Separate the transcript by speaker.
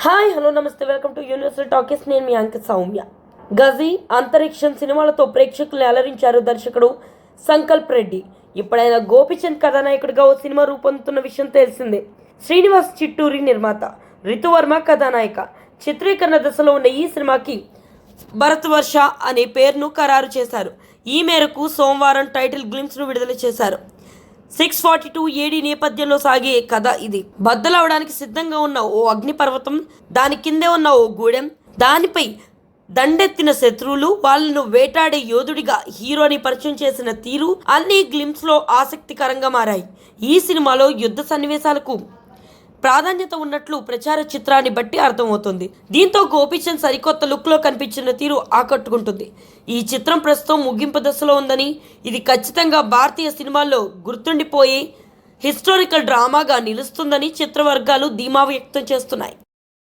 Speaker 1: Hi hello నమస్తే welcome to universal talkies. నేను మీ అంకిత్ సౌమ్య. గజీ, అంతరిక్షం సినిమాలతో ప్రేక్షకుల్ని అలరించారు దర్శకుడు సంకల్ప్ రెడ్డి. ఇప్పుడైనా గోపిచంద్ కథానాయకుడిగా ఓ సినిమా రూపొందుతున్న విషయం తెలిసిందే. శ్రీనివాస్ చిట్టూరి నిర్మాత, రితువర్మ కథానాయిక. చిత్రీకరణ దశలో ఉన్న ఈ సినిమాకి భరత్ వర్ష అనే పేరును ఖరారు చేశారు. ఈ మేరకు సోమవారం టైటిల్ గ్లిమ్స్ను విడుదల చేశారు. 642 AD నేపథ్యంలో సాగే కథ ఇది. బద్దలవడానికి సిద్ధంగా ఉన్న ఓ అగ్నిపర్వతం, దాని కిందే ఉన్న ఓ గూడెం, దానిపై దండెత్తిన శత్రువులు, వాళ్ళను వేటాడే యోధుడిగా హీరోని పరిచయం చేసిన తీరు అన్ని గ్లిమ్స్లో ఆసక్తికరంగా మారాయి. ఈ సినిమాలో యుద్ధ సన్నివేశాలకు ప్రాధాన్యత ఉన్నట్లు ప్రచార చిత్రాన్ని బట్టి అర్థమవుతుంది. దీంతో గోపీచంద్ సరికొత్త లుక్లో కనిపించిన తీరు ఆకట్టుకుంటుంది. ఈ చిత్రం ప్రస్తుతం ముగింపు దశలో ఉందని, ఇది ఖచ్చితంగా భారతీయ సినిమాల్లో గుర్తుండిపోయే హిస్టారికల్ డ్రామాగా నిలుస్తుందని చిత్రవర్గాలు ధీమా వ్యక్తం చేస్తున్నాయి.